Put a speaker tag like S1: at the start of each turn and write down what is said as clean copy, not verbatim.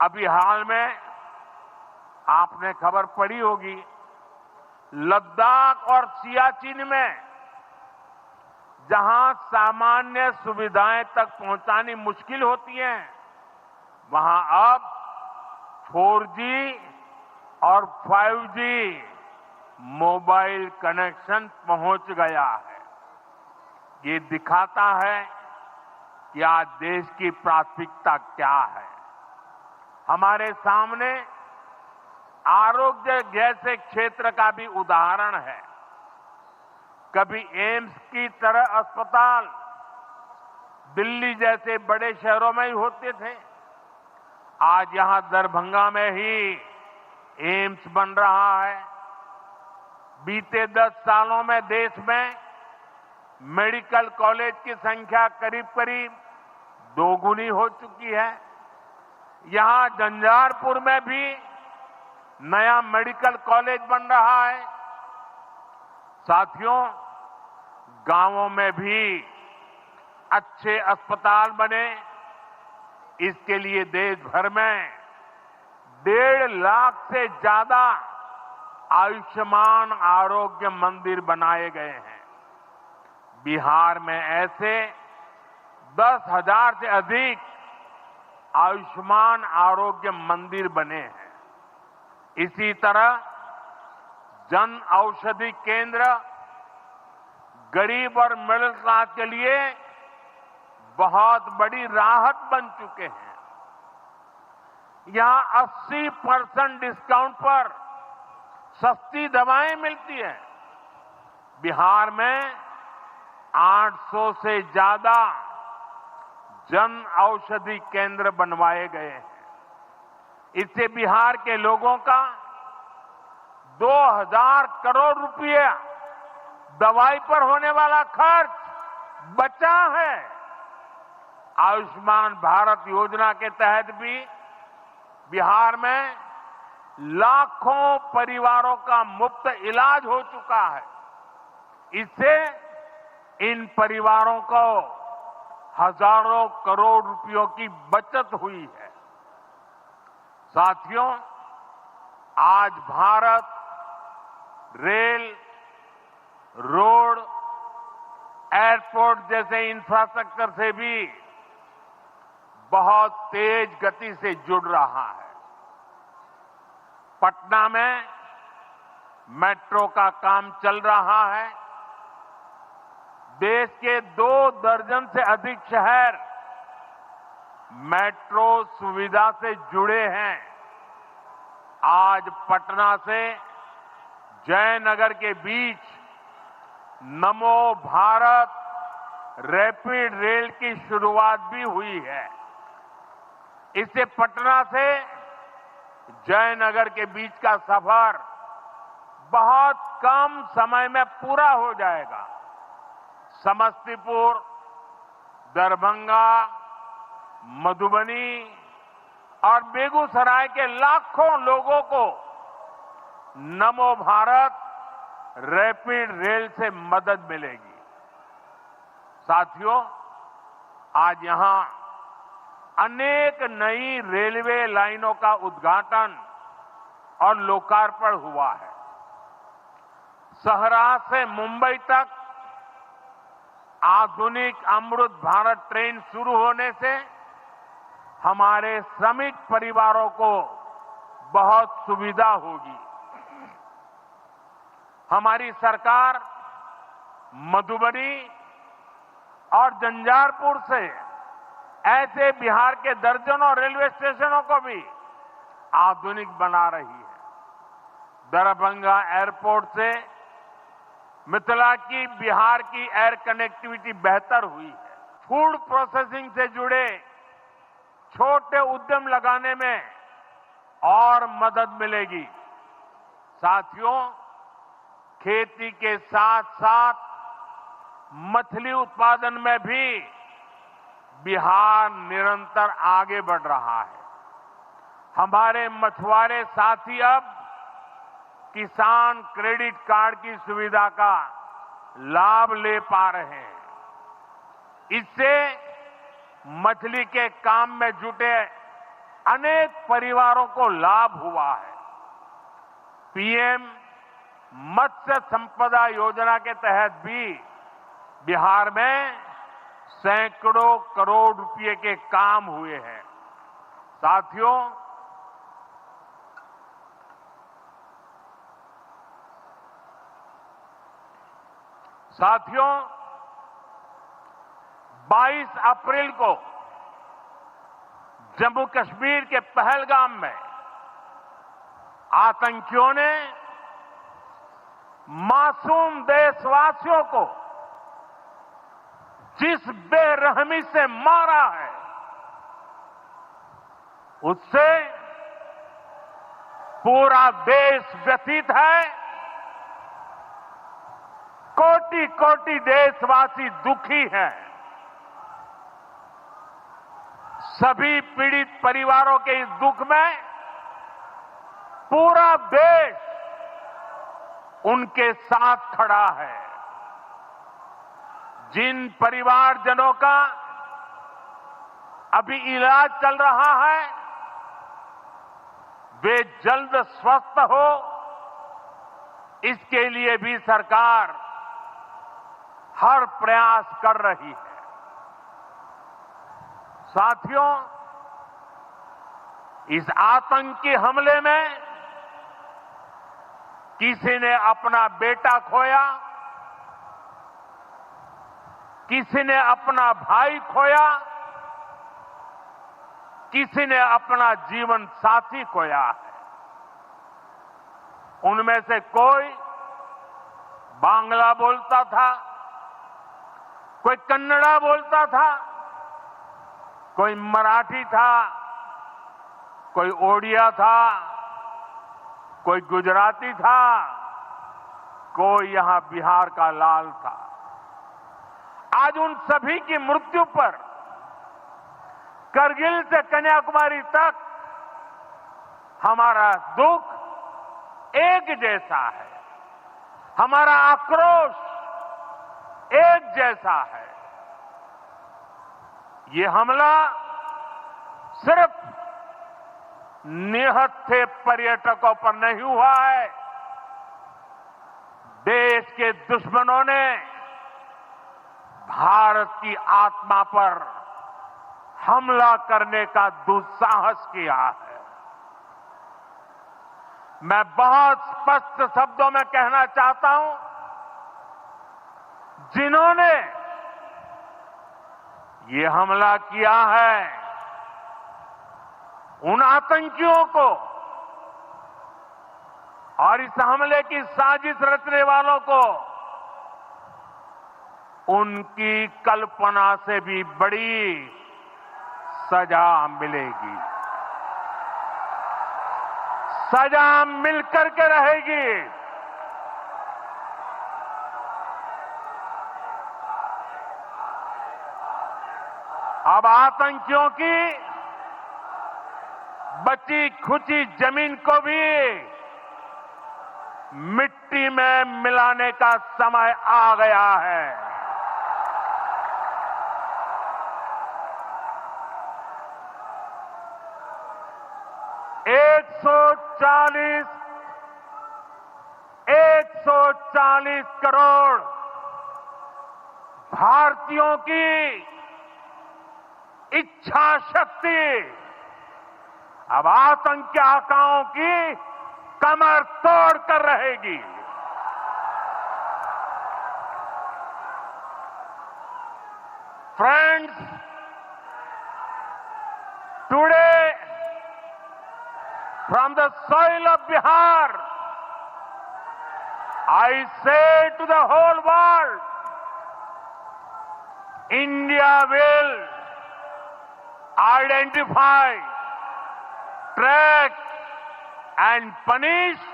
S1: अभी हाल में आपने खबर पढ़ी होगी, लद्दाख और सियाचिन में जहां सामान्य सुविधाएं तक पहुंचानी मुश्किल होती है, वहां अब 4G और 5G मोबाइल कनेक्शन पहुंच गया है। ये दिखाता है कि आज देश की प्राथमिकता क्या है। हमारे सामने आरोग्य जैसे क्षेत्र का भी उदाहरण है। कभी एम्स की तरह अस्पताल दिल्ली जैसे बड़े शहरों में ही होते थे, आज यहां दरभंगा में ही एम्स बन रहा है। बीते 10 सालों में देश में मेडिकल कॉलेज की संख्या करीब करीब 2 गुनी हो चुकी है। यहां झंझारपुर में भी नया मेडिकल कॉलेज बन रहा है। साथियों, गांवों में भी अच्छे अस्पताल बने, इसके लिए देश भर में 1.5 लाख से ज्यादा आयुष्मान आरोग्य मंदिर बनाए गए हैं। बिहार में ऐसे 10,000 से अधिक आयुष्मान आरोग्य मंदिर बने हैं। इसी तरह जन औषधि केंद्र गरीब और मिडिल क्लास के लिए बहुत बड़ी राहत बन चुके हैं। यहां 80% डिस्काउंट पर सस्ती दवाएं मिलती हैं। बिहार में 800 से ज्यादा जन औषधि केंद्र बनवाए गए हैं। इससे बिहार के लोगों का 2,000 करोड़ रुपया दवाई पर होने वाला खर्च बचा है। आयुष्मान भारत योजना के तहत भी बिहार में लाखों परिवारों का मुफ्त इलाज हो चुका है। इससे इन परिवारों को हजारों करोड़ रुपयों की बचत हुई है। साथियों, आज भारत रेल, रोड, एयरपोर्ट जैसे इंफ्रास्ट्रक्चर से भी बहुत तेज गति से जुड़ रहा है। पटना में मेट्रो का काम चल रहा है। देश के 2 दर्जन से अधिक शहर मेट्रो सुविधा से जुड़े हैं। आज पटना से जयनगर के बीच नमो भारत रैपिड रेल की शुरुआत भी हुई है। इससे पटना से जयनगर के बीच का सफर बहुत कम समय में पूरा हो जाएगा। समस्तीपुर, दरभंगा, मधुबनी और बेगूसराय के लाखों लोगों को नमो भारत रैपिड रेल से मदद मिलेगी। साथियों, आज यहां अनेक नई रेलवे लाइनों का उद्घाटन और लोकार्पण हुआ है। सहरा से मुंबई तक आधुनिक अमृत भारत ट्रेन शुरू होने से हमारे श्रमिक परिवारों को बहुत सुविधा होगी। हमारी सरकार मधुबनी और झंझारपुर से ऐसे बिहार के दर्जनों रेलवे स्टेशनों को भी आधुनिक बना रही है। दरभंगा एयरपोर्ट से मिथिला की बिहार की एयर कनेक्टिविटी बेहतर हुई है। फूड प्रोसेसिंग से जुड़े छोटे उद्यम लगाने में और मदद मिलेगी। साथियों, खेती के साथ साथ मछली उत्पादन में भी बिहार निरंतर आगे बढ़ रहा है। हमारे मछुआरे साथी अब किसान क्रेडिट कार्ड की सुविधा का लाभ ले पा रहे हैं। इससे मछली के काम में जुटे अनेक परिवारों को लाभ हुआ है। पीएम मत्स्य संपदा योजना के तहत भी बिहार में सैकड़ों करोड़ रुपए के काम हुए हैं। साथियों 22 अप्रैल को जम्मू कश्मीर के पहलगाम में आतंकियों ने मासूम देशवासियों को जिस बेरहमी से मारा है, उससे पूरा देश व्यथित है। कोटि कोटि देशवासी दुखी हैं। सभी पीड़ित परिवारों के इस दुख में पूरा देश उनके साथ खड़ा है। जिन परिवारजनों का अभी इलाज चल रहा है, वे जल्द स्वस्थ हो, इसके लिए भी सरकार हर प्रयास कर रही है। साथियों, इस आतंकी हमले में किसी ने अपना बेटा खोया, किसी ने अपना भाई खोया, किसी ने अपना जीवन साथी खोया है। उनमें से कोई बांग्ला बोलता था, कोई कन्नड़ा बोलता था, कोई मराठी था, कोई ओडिया था, कोई गुजराती था, कोई यहां बिहार का लाल था। आज उन सभी की मृत्यु पर करगिल से कन्याकुमारी तक हमारा दुख एक जैसा है, हमारा आक्रोश एक जैसा है। ये हमला सिर्फ निहत्थे पर्यटकों पर नहीं हुआ है। देश के दुश्मनों ने भारत की आत्मा पर हमला करने का दुस्साहस किया है। मैं बहुत स्पष्ट शब्दों में कहना चाहता हूं, जिन्होंने ये हमला किया है, उन आतंकियों को और इस हमले की साजिश रचने वालों को उनकी कल्पना से भी बड़ी सजा मिलेगी। सजा मिलकर के रहेगी। अब आतंकियों की बची खुची जमीन को भी मिट्टी में मिलाने का समय आ गया है। 140 करोड़ भारतीयों की इच्छा शक्ति अब आतंकी आकाओं की कमर तोड़ कर रहेगी। Friends, today from the soil of Bihar, I say to the whole world, India will identify, track and punish